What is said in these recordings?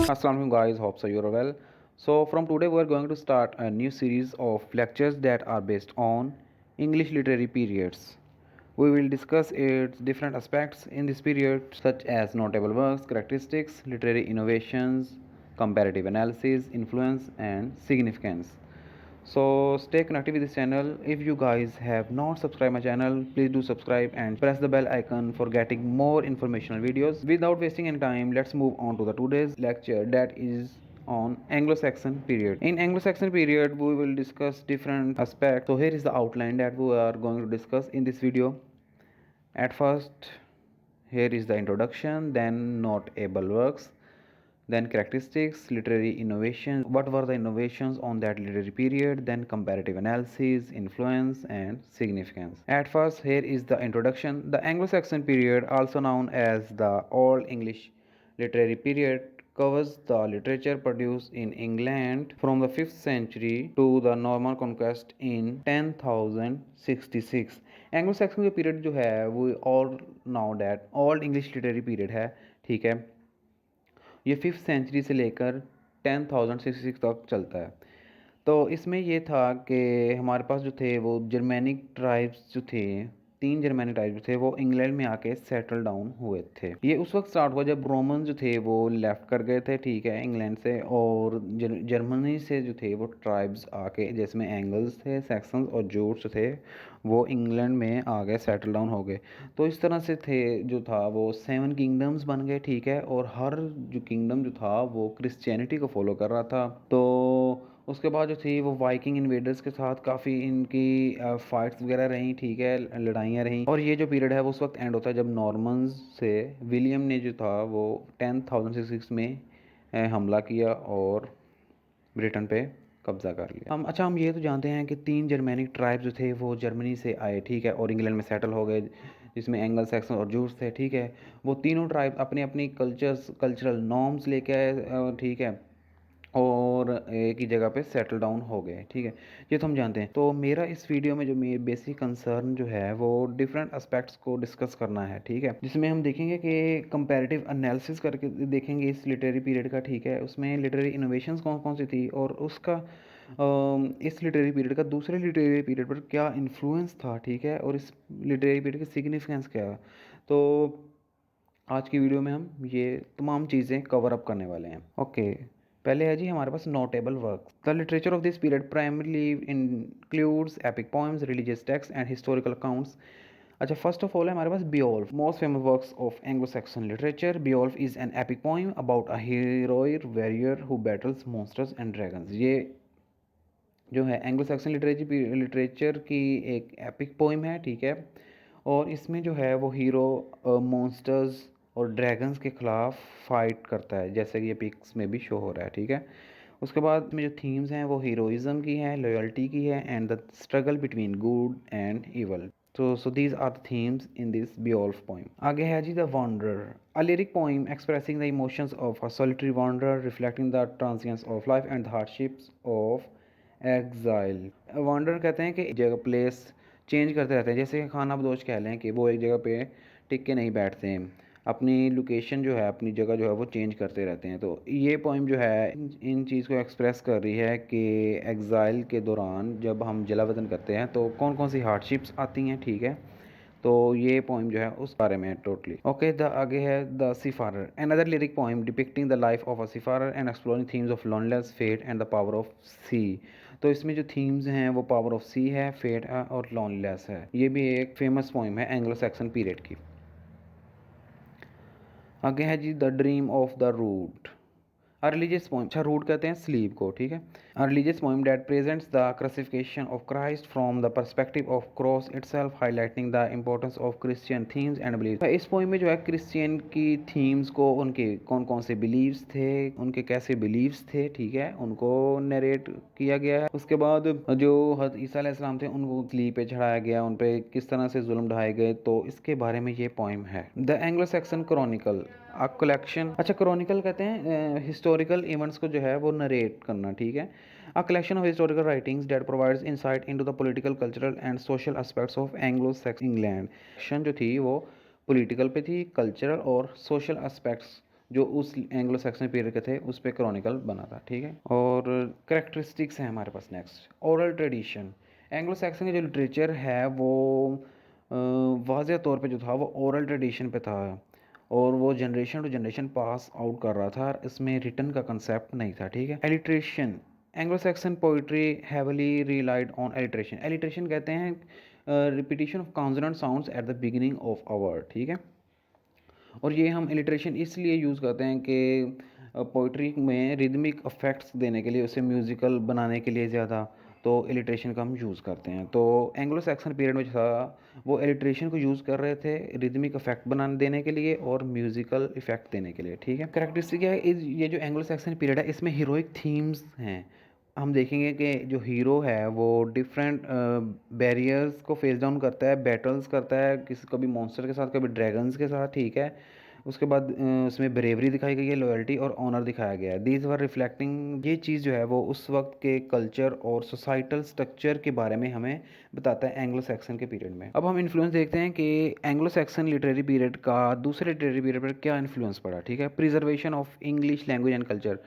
Assalamualaikum guys, hope so you're well. So from today we're going to start a new series of lectures that are based on English literary periods. We will discuss its different aspects in this period such as notable works, characteristics, literary innovations, comparative analysis, influence and significance. So stay connected with this channel. If you guys have not subscribed my channel, please do subscribe and press the bell icon for getting more informational videos. Without wasting any time, let's move on to the today's lecture, that is on Anglo-Saxon period. In Anglo-Saxon period we will discuss different aspects. So here is the outline that we are going to discuss in this video. At first, here is the introduction, then notable works, then characteristics, literary innovations, what were the innovations on that literary period, then comparative analysis, influence and significance. At first, here is the introduction. The Anglo-Saxon period, also known as the Old English literary period, covers the literature produced in England from the 5th century to the Norman conquest in 10,066. Anglo Saxon का period जो है वो all now that old English literary period है, ठीक है। ये 5th century से लेकर 10,066 तक चलता है। तो इसमें ये था कि हमारे पास जो थे वो जर्मेनिक ट्राइब्स जो थे, 3 जर्मेनिक ट्राइब्स जो थे वो इंग्लैंड में आके सेटल डाउन हुए थे। ये उस वक्त स्टार्ट हुआ जब रोमन जो थे वो लेफ्ट कर गए थे, ठीक है, इंग्लैंड से, और जर्मनी से जो थे वो ट्राइब्स आके, जिसमें एंगल्स थे, सैक्सन्स और जूट्स थे, वो इंग्लैंड में आ गए, सेटल डाउन हो गए। तो इस तरह से थे जो था वो 7 किंगडम्स बन गए, ठीक है, और हर जो किंगडम जो था वो क्रिश्चियनिटी को फॉलो कर रहा था। तो उसके बाद जो थी वो वाइकिंग इन्वेडर्स के साथ काफ़ी इनकी फाइट्स वगैरह रहीं, ठीक है, लड़ाइयाँ रहीं। और ये जो पीरियड है वो उस वक्त एंड होता है जब नॉर्मन्स से विलियम ने जो था वो 10,066 में हमला किया और ब्रिटेन पे कब्जा कर लिया। हम ये तो जानते हैं कि 3 जर्मेनिक ट्राइब्स जो थे वो जर्मनी से आए, ठीक है, और इंग्लैंड में सेटल हो गए, जिसमें एंगल सैक्सन और जूट्स थे, ठीक है। वो तीनों ट्राइब अपनी अपनी कल्चरल नॉर्म्स लेके आए, ठीक है, और एक ही जगह पे सेटल डाउन हो गए, ठीक है। ये तो हम जानते हैं। तो मेरा इस वीडियो में जो मेरी बेसिक कंसर्न जो है वो डिफरेंट एस्पेक्ट्स को डिस्कस करना है, ठीक है, जिसमें हम देखेंगे कि कंपैरेटिव एनालिसिस करके देखेंगे इस लिटरेरी पीरियड का, ठीक है, उसमें लिटरेरी इनोवेशंस कौन कौन सी थी और उसका इस लिटरेरी पीरियड का दूसरे लिटरेरी पीरियड पर क्या इन्फ्लुएंस था, ठीक है, और इस लिटरेरी पीरियड की सिग्निफिकेंस क्या है। तो आज की वीडियो में हम ये तमाम चीज़ें कवर अप करने वाले हैं। ओके, पहले है जी हमारे पास notable work. The literature of this period primarily includes epic poems, religious text and historical accounts. अच्छा, फर्स्ट ऑफ ऑल है हमारे पास Beowulf, most famous works of Anglo Saxon literature. Beowulf is an epic poem about a heroic warrior who battles monsters and dragons. ये जो है Anglo Saxon literature की एक epic poem है, ठीक है, और इसमें जो है वो हीरो मॉन्स्टर्स और ड्रैगन्स के ख़िलाफ़ फाइट करता है, जैसे कि ये पिक्स में भी शो हो रहा है, ठीक है। उसके बाद में जो थीम्स हैं वो हीरोइज़म की हैं, लॉयल्टी की है, and the struggle between good and evil. So these are the themes in this Beowulf poem. आगे है जी The Wanderer, a lyric poem expressing the emotions of a solitary wanderer, reflecting the transience of life and the hardships of exile. Wanderer कहते हैं कि जगह place change करते रहते हैं, जैसे कि खाना बदोश कह लें कि वो एक जगह पे टिक के नहीं बैठते हैं, अपनी लोकेशन जो है, अपनी जगह जो है वो चेंज करते रहते हैं। तो ये पोइम जो है इन चीज़ को एक्सप्रेस कर रही है कि एग्ज़ाइल के दौरान जब हम जला वतन करते हैं तो कौन कौन सी हार्डशिप्स आती हैं, ठीक है। तो ये पोइम जो है उस बारे में टोटली ओके। द आगे है the Seafarer, another lyric poem depicting the life of a seafarer and exploring themes of loneliness, fate and the power of sea. तो इसमें जो थीम्स हैं वो पावर ऑफ सी है, फेट है और लॉनलेस है। ये भी एक फेमस पोइम है एंग्लो सैक्सन पीरियड की। आगे है जी the Dream of the Rood, a religious poem. अच्छा, रूट कहते हैं स्लीप को, ठीक है। A religious poem that presents the crucifixion of Christ from the perspective of cross itself, highlighting the importance of Christian themes and beliefs. इस poem में जो है क्रिश्चियन की थीम्स को, उनके कौन कौन से बिलीव्स थे, उनके कैसे बिलीव्स थे, ठीक है, उनको नरेट किया गया है। उसके बाद जो हज़रत ईसा अलैहिस्सलाम थे उनको स्लीप पे चढ़ाया गया, उन पे किस तरह से जुल्म ढाए गए, तो इसके बारे में ये पोइम है। The Anglo Saxon Chronicle, a collection. अच्छा, क्रॉनिकल कहते हैं हिस्टोरिकल इवेंट्स को जो है वो नरेट करना, ठीक है। A collection of historical writings that provides insight into the political, cultural and social aspects of Anglo Saxon England. Section जो थी वो पॉलिटिकल पे थी, कल्चरल और सोशल एस्पेक्ट्स जो उस एंग्लो सैक्सन पीरियड के थे उस पर क्रॉनिकल बना था, ठीक है। और करेक्टरिस्टिक्स हैं हमारे पास। Next, oral tradition. Anglo Saxon का जो लिटरेचर है वो वाज़ेह तौर पे जो था वो ओरल ट्रेडिशन पे था, और वो generation to generation pass out कर रहा था, इसमें रिटर्न का कंसेप्ट नहीं था, ठीक है। Alliteration. Anglo Saxon poetry heavily relied on alliteration. Alliteration कहते हैं repetition of consonant sounds at the beginning of a word, ठीक है। और ये हम एलिट्रेशन इसलिए यूज़ करते हैं कि पोइट्री में रिदमिक इफेक्ट्स देने के लिए, उसे म्यूज़िकल बनाने के लिए ज़्यादा, तो एलिट्रेशन का हम यूज़ करते हैं। तो एंग्लो सैक्सन पीरियड में जो था वो एलिट्रेशन को यूज़ कर रहे थे रिदमिक इफेक्ट बनाने देने के लिए और म्यूज़िकल इफेक्ट देने के लिए, ठीक है। करेक्टरिस्टिक क्या है, ये जो एंग्लो सैक्सन पीरियड है इसमें हीरोइक थीम्स हैं। हम देखेंगे कि जो हीरो है वो डिफरेंट बैरियर्स को फेस डाउन करता है, बैटल्स करता है, किसी कभी मॉन्स्टर के साथ, कभी ड्रैगन्स के साथ, ठीक है। उसके बाद उसमें ब्रेवरी दिखाई गई है, लॉयल्टी और ऑनर दिखाया गया है। दीज वर रिफ्लेक्टिंग, ये चीज़ जो है वो उस वक्त के कल्चर और सोसाइटल स्ट्रक्चर के बारे में हमें बताता है एंग्लो सैक्सन के पीरियड में। अब हम इन्फ्लुएंस देखते हैं कि एंग्लो सैक्सन लिटरेरी पीरियड का दूसरे लिटरेरी पीरियड पर क्या इन्फ्लुएंस पड़ा, ठीक है। Preservation of English language and culture.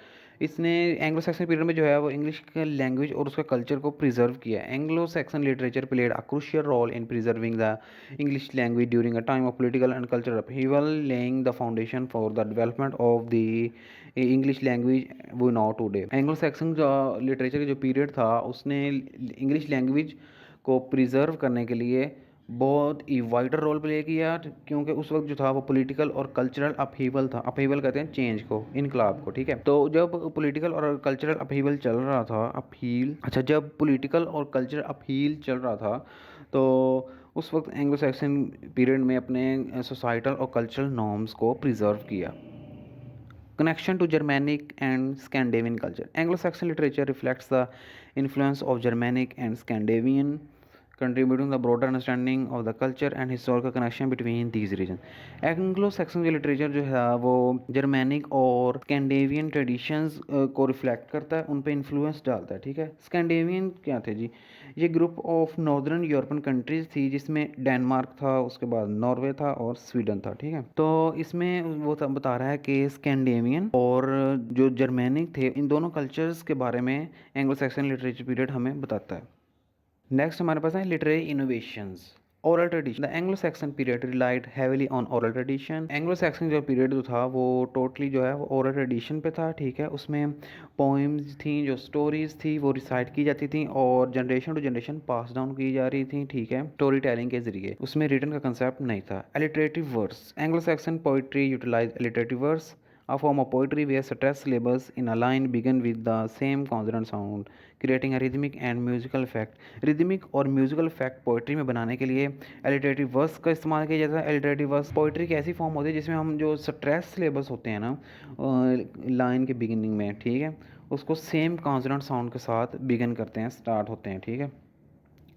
इसने एंग्लो सैक्सन पीरियड में जो है वो इंग्लिश का लैंग्वेज और उसका कल्चर को प्रिजर्व किया है। Anglo Saxon literature played a crucial role in preserving the English language during a time of political and cultural upheaval, laying the foundation for the development of the English language we now today. Anglo Saxon जो literature का जो period था उसने English language को preserve करने के लिए बहुत ही वाइडर रोल प्ले किया, क्योंकि उस वक्त जो था वो पॉलिटिकल और कल्चरल अपहीवल था। अपहीवल कहते हैं चेंज को, इनकलाब को, ठीक है। तो जब पॉलिटिकल और कल्चरल अपहीवल चल रहा था, जब पॉलिटिकल और कल्चरल अपहील चल रहा था तो उस वक्त एंग्लो सैक्सन पीरियड में अपने सोसाइटल और कल्चरल नॉर्म्स को प्रिजर्व किया। Connection to Germanic and Scandinavian culture. Anglo-Saxon literature reflects the influence of Germanic and Scandinavian, contributing to the broader understanding of the culture and historical connection between these regions. Anglo Saxon की literature जो है वो Germanic और Scandinavian traditions को reflect करता है, उन पे इन्फ्लुएंस डालता है, ठीक है। स्कैंडेवियन क्या थे जी, ये group of northern European countries थी जिसमें डेनमार्क था, उसके बाद नॉर्वे था और स्वीडन था, ठीक है। तो इसमें वो बता रहा है कि स्कैंडेवियन और जो जर्मैनिक थे, इन दोनों कल्चर्स के बारे में एंग्लो सैक्सन लिटरेचर पीरियड हमें बताता है। नेक्स्ट हमारे पास है literary innovations. Oral tradition. The Anglo Saxon period relied heavily on oral tradition. Anglo Saxon जो पीरियड जो था वो टोटली जो है वो ओरल ट्रेडिशन पे था, ठीक है। उसमें पोइम्स थी, जो स्टोरीज थी वो रिसाइट की जाती थी और generation to generation pass down की जा रही थी, ठीक है, स्टोरी टेलिंग के जरिए। उसमें रिटर्न का कंसेप्ट नहीं था। Alliterative verse. Anglo Saxon poetry utilize alliterative verse, a form of poetry where stress syllables in a line begin with the same consonant sound, creating a rhythmic and musical effect. Rhythmic और musical effect poetry में बनाने के लिए एलिटरेटिव verse का इस्तेमाल किया जाता है। एलिटरेटिव वर्स पोइट्री की ऐसी फॉर्म होती है जिसमें हम जो स्ट्रेस सिलेबस होते हैं ना लाइन के बिगिनिंग में, ठीक है, उसको सेम कॉन्सोनेंट साउंड के साथ बिगिन करते हैं, स्टार्ट होते हैं, ठीक है।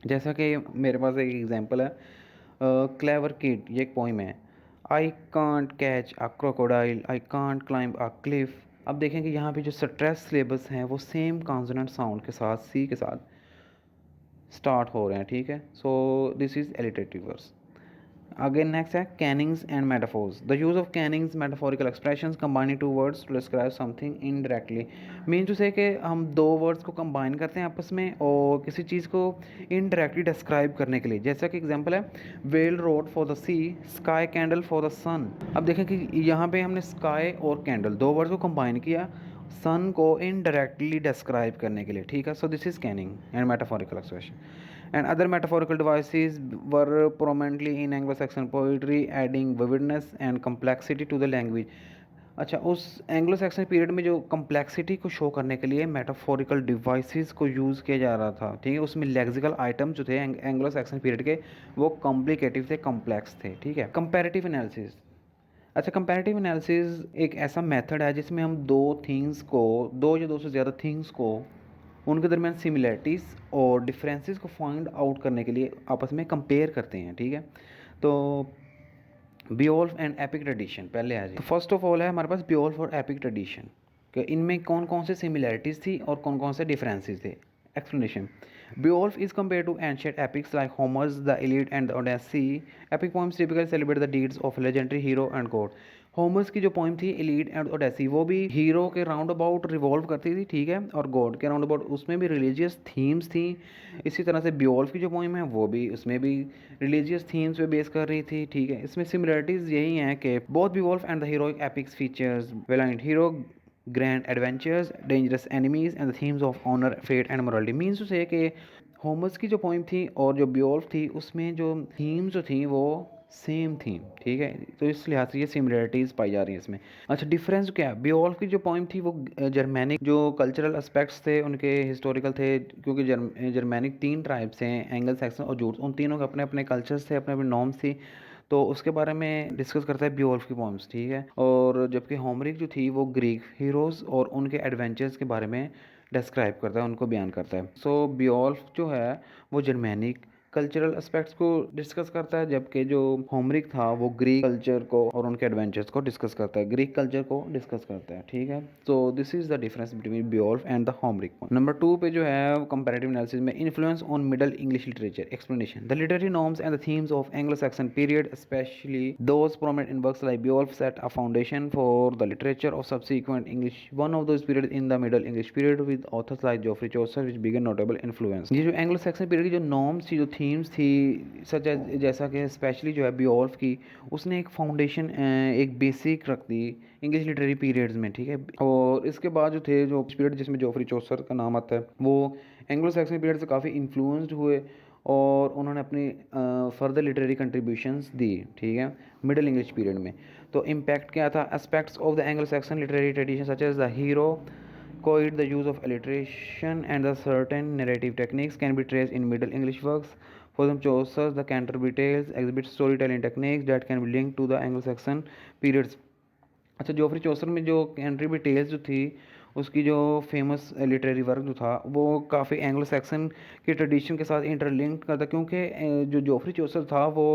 जैसा कि मेरे पास एक एग्जांपल है, क्लेवर किड, ये एक पोइम है। I can't catch a crocodile, I can't climb a cliff. अब देखें कि यहाँ पे जो स्ट्रेस सिलेबस हैं वो सेम कॉन्सोनेंट साउंड के साथ, सी के साथ स्टार्ट हो रहे हैं, ठीक है। So this is alliterative verse. Again, next है cannings and metaphors. The use of cannings, metaphorical expressions combining two words to describe something indirectly. Mean to say कि हम दो वर्ड्स को कंबाइन करते हैं आपस में और किसी चीज़ को इनडायरेक्टली डिस्क्राइब करने के लिए। जैसा कि एग्जांपल है whale road for the sea, sky candle for the sun. अब देखें कि यहाँ पे हमने स्काई और कैंडल दो वर्ड्स को कंबाइन किया सन को इनडायरेक्टली डिस्क्राइब करने के लिए, ठीक है। So this is Canning and metaphorical expression. And other metaphorical devices were prominently in Anglo-Saxon poetry, adding vividness and complexity to the language. अच्छा, उस एंग्लो सैक्सन पीरियड में जो कम्प्लेक्सिटी को शो करने के लिए मेटाफोरिकल डिवाइसेस को यूज़ किया जा रहा था, ठीक है। उसमें लेक्सिकल आइटम जो थे एंग्लो सैक्सन पीरियड के वो कॉम्प्लिकेटिव थे, कॉम्प्लेक्स थे, ठीक है। Comparative analysis. अच्छा, कंपैरेटिव एनालिसिस एक ऐसा मेथड है जिसमें हम दो या दो से ज़्यादा थिंग्स को उनके दरमियान सिमिलैरिटीज़ और डिफरेंसेस को फाइंड आउट करने के लिए आपस में कंपेयर करते हैं, ठीक है। तो बियोल्फ एंड एपिक ट्रेडिशन पहले आ जाए। तो फर्स्ट ऑफ ऑल है हमारे पास बियोल्फ और एपिक ट्रेडिशन कि इनमें कौन कौन से सिमिलैरिटीज़ थी और कौन कौन से डिफरेंसेस थे। Explanation. Beowulf is compared to ancient epics like Homer's The Iliad and the Odyssey. Epic poems typically celebrate the deeds of legendary hero and god. होमर्स की जो पोइम थी इलीड एंड ओडेसी वो भी हीरो के round about revolve करती थी, ठीक है, और गॉड के राउंड अबाउट, उसमें भी रिलीजियस थीम्स थी। इसी तरह से बियोल्फ की जो पोइम है वो भी उसमें भी रिलीजियस थीम्स पे बेस कर रही थी, ठीक है। इसमें सिमिलरिटीज़ यही हैं कि both Beowulf and the heroic epics features valiant hero, grand adventures, dangerous enemies and the themes of honor, fate and morality। Means to say कि होमर्स की जो पोइम थी और जो बियोल्फ थी उसमें जो थीम्स जो थी वो सेम थी, ठीक है। तो इस लिहाज से ये सिमिलरिटीज़ पाई जा रही हैं इसमें। अच्छा, डिफरेंस क्या है? बियोल्फ की जो पोइम थी वो जर्मैनिक जो कल्चरल एस्पेक्ट्स थे उनके हिस्टोरिकल थे, क्योंकि जर्मैनिक 3 ट्राइब्स हैं, एंगल सैक्सन और जूट्स, उन तीनों के अपने अपने कल्चर्स थे, अपने अपने नॉर्म्स थी। तो उसके बारे में डिस्कस करता है बियोल्फ की पोइम्स, ठीक है। और जबकि होमरिक जो थी वो ग्रीक हीरोज़ और उनके एडवेंचर्स के बारे में डिस्क्राइब करता है, उनको बयान करता है। सो बियोल्फ जो है वो जर्मैनिक कल्चरल एस्पेक्ट्स को डिस्कस करता है, जबकि जो होमरिक था वो ग्रीक कल्चर को और उनके एडवेंचर्स को डिस्कस करता है, ग्रीक कल्चर को डिस्कस करता है, ठीक है। So this is the difference between Beowulf and the Homeric. Number 2 पे जो है कंपैरेटिव एनालिसिस में influence on Middle English literature explanation. The literary norms and the themes of Anglo Saxon period specially those prominent in works like Beowulf set a foundation for the literature of subsequent English one of those period in the Middle English period with authors like Geoffrey Chaucer which begin notable influence. ये जो Anglo Saxon period की जो norms थी, जो themes थी, सच जैसा कि specially जो है बियोल्फ की, उसने एक फाउंडेशन, एक बेसिक रख दी इंग्लिश लिटरेरी पीरियड्स में, ठीक है। और इसके बाद जो थे जो पीरियड जिसमें जोफ्री चौसर का नाम आता है वो एंग्लो सैक्सन पीरियड से काफ़ी इन्फ्लुएंस्ड हुए और उन्होंने अपनी फर्दर लिटरेरी कंट्रीब्यूशंस दी, ठीक है, मिडल इंग्लिश पीरियड में। तो इम्पैक्ट क्या था? Aspects of the Anglo Saxon literary tradition such as the hero code, the use of alliteration and the certain narrative techniques can be traced in Middle English works. For example, Chaucer's The Canterbury Tales exhibits storytelling techniques that can be linked to the Anglo-Saxon periods। अच्छा, Geoffrey चौसर में जो Canterbury tales जो थी उसकी जो famous literary work जो था वो काफ़ी एंग्लो सैक्सन के ट्रेडिशन के साथ इंटरलिंक्ड करता, क्योंकि जो जोफ्री चौसर था वो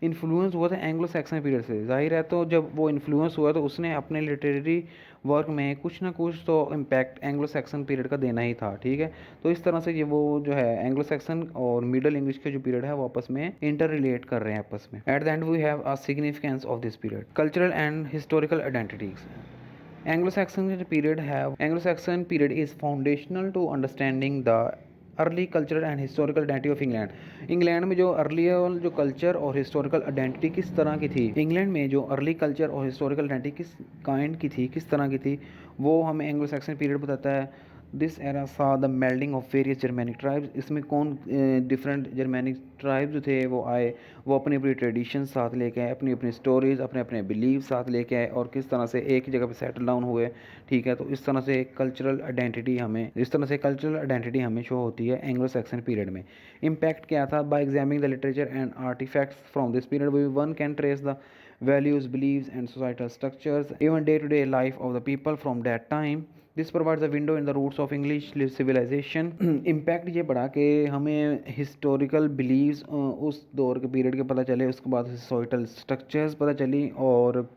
इन्फ्लुएंस हुआ था एंग्लो सैक्सन पीरियड से, जाहिर है। तो जब वो इन्फ्लुएंस हुआ तो उसने अपने लिटरेरी वर्क में कुछ ना कुछ तो इम्पैक्ट एंग्लो सैक्सन पीरियड का देना ही था, ठीक है। तो इस तरह से ये वो जो है एंग्लो सैक्सन और मिडल इंग्लिश के जो पीरियड है वो आपस में इंटर रिलेट कर रहे हैं आपस में। At the end we have a significance of this period, cultural and historical identities. Anglo-Saxon period is foundational to understanding the early cultural and historical identity of England. England में जो early जो culture और historical identity किस तरह की थी, England में जो अर्ली कल्चर और हिस्टोरिकल आइडेंटिटी किस काइंड की थी, किस तरह की थी, वो हमें एंग्लो सैक्सन पीरियड बताता है। This era saw the melding of various Germanic tribes. इसमें कौन डिफरेंट जर्मैनिक ट्राइब्स जो थे वो आए, वो अपनी अपनी ट्रेडिशन साथ लेके आए, अपनी अपनी स्टोरीज, अपने अपने बिलीव साथ लेके आए और किस तरह से एक ही जगह पे सेटल डाउन हुए, ठीक है। तो इस तरह से कल्चरल आइडेंटिटी हमें शो होती है एंग्लो सैक्सन पीरियड में। इम्पैक्ट क्या था? By examining the literature and artifacts from this period one can trace the values, beliefs and societal structures, even day-to-day life of the people from that time. This provides a window in the roots of English civilization। Impact ये पड़ा कि हमें historical beliefs उस दौर के period के पता चले, उसके बाद सोसाइटल स्ट्रक्चर्स पता चली और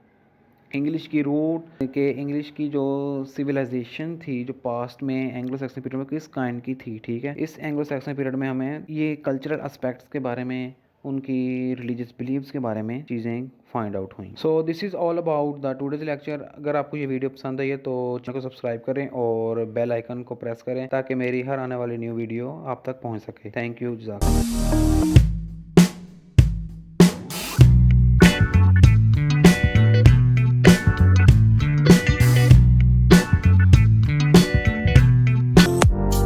इंग्लिश की रूट के इंग्लिश की जो सिविलाइजेशन थी जो पास्ट में एंग्लो सैक्सन पीरियड में किस काइंड की थी, ठीक है। इस एंग्लो सैक्सन पीरियड में हमें ये कल्चरल एस्पेक्ट्स के बारे में, उनकी रिलीजियस बिलीव्स के बारे में चीज़ें फाइंड आउट हुई। So this is all about the today's lecture. अगर आपको ये वीडियो पसंद आई है तो चैनल को सब्सक्राइब करें और बेल आइकन को प्रेस करें ताकि मेरी हर आने वाली न्यू वीडियो आप तक पहुंच सके। थैंक यू, जज़ाकल्लाह।